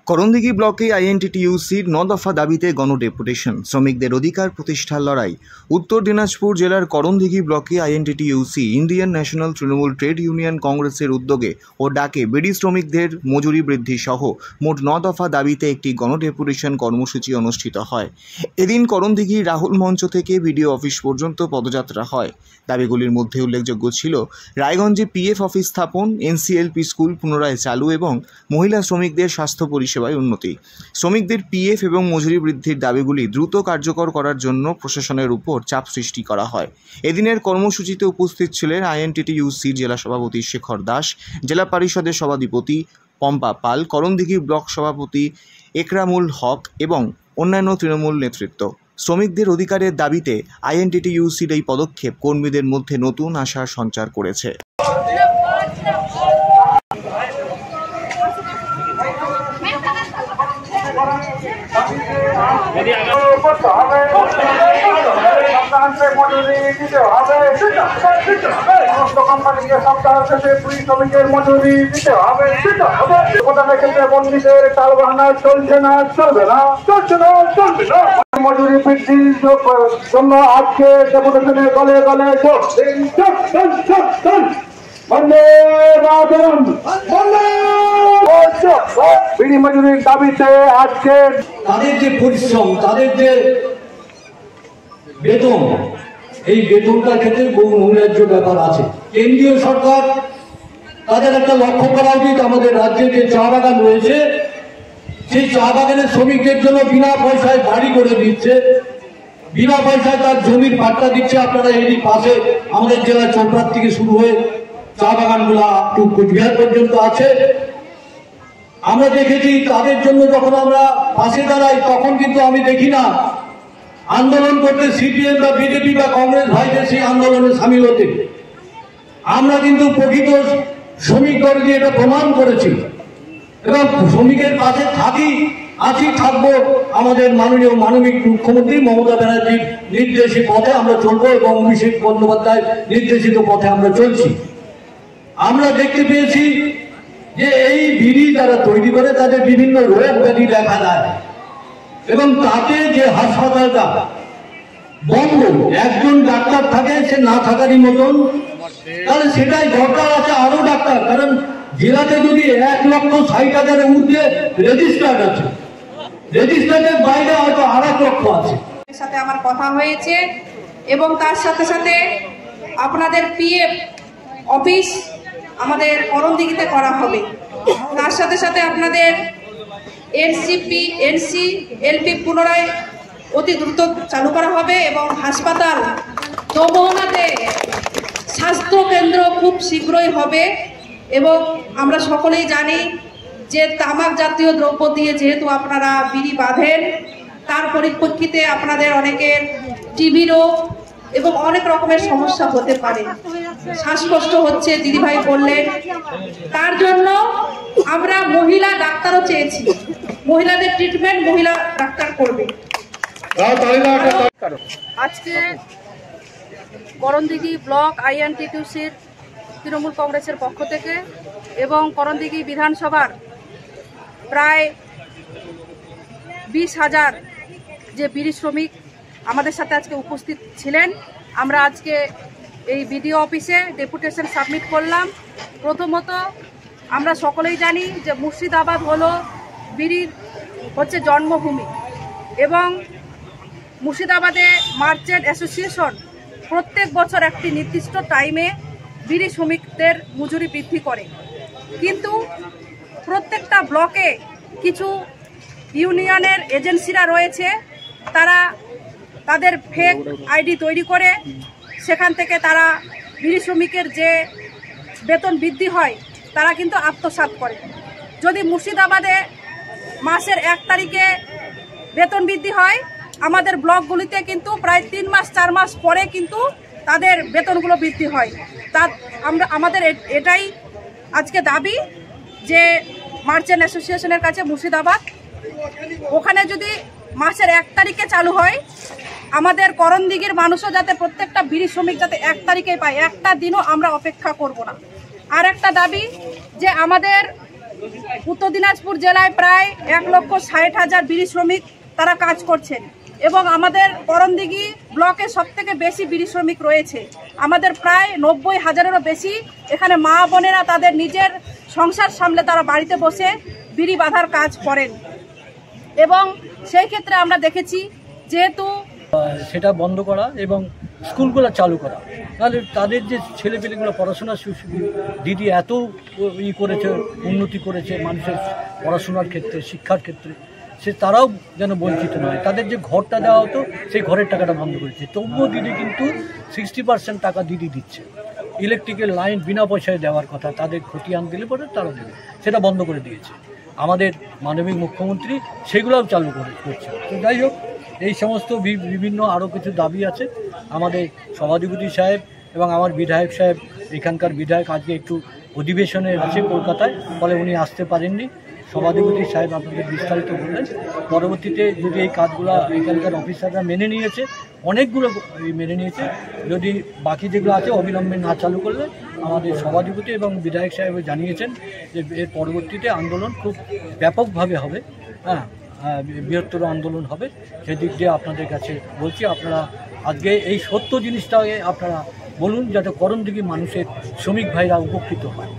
করণদিঘি ব্লকে আইএনটিটিইউসির ৯ দফা দাবিতে গণডেপুটেশন, শ্রমিকদের অধিকার প্রতিষ্ঠার লড়াই। উত্তর দিনাজপুর জেলার করণদিঘি ব্লকে INTTUC Indian national Trinamool trade union কংগ্রেসের উদ্যোগে ও ডাকে বিড়ি শ্রমিকদের মজুরি বৃদ্ধি সহ মোট ৯ দফা দাবিতে একটি গণডেপুটেশন কর্মসূচি অনুষ্ঠিত হয়। এদিন করণদিঘি রাহুল মঞ্চ থেকে বিডিও অফিস পর্যন্ত পদযাত্রা হয়। দাবিগুলির মধ্যে উল্লেখযোগ্য ছিল রায়গঞ্জে পিএফ অফিস স্থাপন, এনসিএলপি স্কুল পুনরায় চালু এবং মহিলা শ্রমিকদের স্বাস্থ্য পরিষেবায় উন্নতি। শ্রমিকদের পিএফ এবং মজুরি বৃদ্ধির দাবিগুলি দ্রুত কার্যকর করার জন্য প্রশাসনের উপর চাপ সৃষ্টি করা হয়। এদিনের কর্মসূচিতে উপস্থিত ছিলেন আইএনটিটিইউসির জেলা সভাপতি শেখর দাস, জেলা পরিষদের সভাধিপতি পম্পা পাল, করণদিঘি ব্লক সভাপতি একরামুল হক এবং অন্যান্য তৃণমূল নেতৃত্ব। শ্রমিকদের অধিকারের দাবিতে আইএনটিটিইউসির এই পদক্ষেপ কর্মীদের মধ্যে নতুন আশার সঞ্চার করেছে। মজুরি বৃদ্ধির জন্য আজকে ডেপুটেশনের দলে দলে বিড়ি মজুরির দাবিতে আজকে তাদের যে পরিশ্রম, তাদের যে বেতন, এই বেতনটার ক্ষেত্রে বহু নৈরাজ্য ব্যাপার আছে। কেন্দ্রীয় সরকার তাদের একটা লক্ষ্য করা উচিত, আমাদের রাজ্যে যে চা বাগান রয়েছে সেই চা বাগানের শ্রমিকদের জন্য বিনা পয়সায় বাড়ি করে দিচ্ছে, বিনা পয়সায় তার জমির পাট্টা দিচ্ছে। আপনারা এরই পাশে আমাদের জেলার চৌপাট থেকে শুরু হয়ে চা বাগানগুলো একটু কোচবিহার পর্যন্ত আছে। আমরা দেখেছি তাদের জন্য যখন আমরা পাশে দাঁড়াই তখন কিন্তু আমি দেখি না আন্দোলন করতে সিপিএম বা বিজেপি বা কংগ্রেস ভাইদের সেই আন্দোলনে সামিল হতে। আমরা কিন্তু প্রকৃত শ্রমিক দল দিয়ে এটা প্রমাণ করেছি এবং শ্রমিকের পাশে থাকবো। আমাদের মাননীয় মুখ্যমন্ত্রী মমতা ব্যানার্জির নির্দেশিত পথে আমরা চলবো এবং অভিষেক বন্দ্যোপাধ্যায়ের নির্দেশিত পথে আমরা চলছি। আমরা দেখতে পেয়েছি যে এই বিড়ি যারা তৈরি করে তাদের বিভিন্ন রোগ ব্যাধি দেখা দেয় এবং তাতে যে হাসপাতালটা বন্ধ, একজন ডাক্তার থাকে সে না থাকারই মতন, তাহলে সেটাই দরকার আছে আরো ডাক্তার। কারণ জেলাতে যদি 1,60,000-এর ঊর্ধ্বে রেজিস্টার্ড আছে, রেজিস্টার্ডের বাইরে হয়তো 2.5 লক্ষ আছে। সাথে আমার কথা হয়েছে এবং তার সাথে সাথে আপনাদের পিএফ অফিস আমাদের করণদিঘিতে করা হবে। তার সাথে সাথে আপনাদের এনসিএলপি পুনরায় অতি দ্রুত চালু করা হবে এবং হাসপাতাল দমোহনাতে স্বাস্থ্য কেন্দ্র খুব শীঘ্রই হবে। এবং আমরা সকলেই জানি যে তামাক জাতীয় দ্রব্য দিয়ে যেহেতু আপনারা বিড়ি বাঁধেন, তার পরিপ্রেক্ষিতে আপনাদের অনেকের টিবি রোগ এবং অনেক রকমের সমস্যা হতে পারে, শ্বাসকষ্ট হচ্ছে দিদিভাই বললেন। তার জন্য আমরা মহিলা ডাক্তারও চেয়েছি, মহিলাদের ট্রিটমেন্ট মহিলা ডাক্তার করবে। আজকে করণদিঘি ব্লক আইএনটিটিইউসির তৃণমূল কংগ্রেসের পক্ষ থেকে এবং করণদিঘি বিধানসভার প্রায় 20,000 যে বিড়ি শ্রমিক আমাদের সাথে আজকে উপস্থিত ছিলেন, আমরা আজকে এই বিডিও অফিসে ডেপুটেশন সাবমিট করলাম। প্রথমত আমরা সকলেই জানি যে মুর্শিদাবাদ হলো বিড়ির জন্মভূমি এবং মুর্শিদাবাদে মার্চেন্ট অ্যাসোসিয়েশন প্রত্যেক বছর একটি নির্দিষ্ট টাইমে বিড়ি শ্রমিকদের মজুরি বৃদ্ধি করে, কিন্তু প্রত্যেকটা ব্লকে কিছু ইউনিয়নের এজেন্সিরা রয়েছে, তারা তাদের ফেক আইডি তৈরি করে সেখান থেকে তারা বিড়ি শ্রমিকের যে বেতন বৃদ্ধি হয় তারা কিন্তু আত্মসাৎ করে। যদি মুর্শিদাবাদে মাসের 1 তারিখে বেতন বৃদ্ধি হয়, আমাদের ব্লকগুলিতে কিন্তু প্রায় 3 মাস 4 মাস পরে কিন্তু তাদের বেতনগুলো বৃদ্ধি হয়। আমাদের এটাই আজকে দাবি যে মার্চেন্ট অ্যাসোসিয়েশনের কাছে মুর্শিদাবাদ, ওখানে যদি মাসের 1 তারিখে চালু হয়, আমাদের করণদিঘির মানুষও যাতে প্রত্যেকটা বিড়ি শ্রমিক যাতে 1 তারিখে পায়, একটা দিনও আমরা অপেক্ষা করব না। আর একটা দাবি যে আমাদের উত্তর দিনাজপুর জেলায় প্রায় 1,60,000 বিড়ি শ্রমিক তারা কাজ করছেন এবং আমাদের করণদিঘি ব্লকে সবথেকে বেশি বিড়ি শ্রমিক রয়েছে। আমাদের প্রায় 90,000-এরও বেশি এখানে মা বোনেরা তাদের নিজের সংসার সামলে তারা বাড়িতে বসে বিড়ি বাঁধার কাজ করেন এবং সেই ক্ষেত্রে আমরা দেখেছি যেহেতু সেটা বন্ধ করা এবং স্কুলগুলো চালু করা, তাহলে তাদের যে ছেলেপেলেগুলো পড়াশোনা দিদি এত করেছে, উন্নতি করেছে মানুষের পড়াশোনার ক্ষেত্রে, শিক্ষার ক্ষেত্রে, তারাও যেন বঞ্চিত নয়। তাদের যে ঘরটা দেওয়া হতো সেই ঘরের টাকাটা বন্ধ করেছে, তবুও দিদি কিন্তু 60% টাকা দিদি দিচ্ছে। ইলেকট্রিকের লাইন বিনা পয়সায় দেওয়ার কথা, তাদের খতিয়ান দিলে পরে তারা দেবে, সেটা বন্ধ করে দিয়েছে আমাদের মাননীয় মুখ্যমন্ত্রী, সেগুলোও চালু করছে। তো যাই হোক, এই সমস্ত বিভিন্ন আরও কিছু দাবি আছে। আমাদের সভাধিপতি সাহেব এবং আমার বিধায়ক সাহেব, এখানকার বিধায়ক আজকে একটু অধিবেশনে আছে কলকাতায়, ফলে উনি আসতে পারেননি। সভাধিপতি সাহেব আপনাদের বিস্তারিত বললেন। পরবর্তীতে যদি এই কাজগুলো এখানকার অফিসাররা মেনে নিয়েছে, অনেকগুলো মেনে নিয়েছে, যদি বাকি যেগুলো আছে অবিলম্বে না চালু করলে আমাদের সভাধিপতি এবং বিধায়ক সাহেব জানিয়েছেন যে এর পরবর্তীতে আন্দোলন খুব ব্যাপকভাবে হবে, বৃহত্তর আন্দোলন হবে। সেদিক দিয়ে আপনাদের কাছে বলছি, আপনারা আজকে এই সত্য জিনিসটাকে আপনারা বলুন, যাতে করণদিঘি মানুষের শ্রমিক ভাইরা উপকৃত হয়।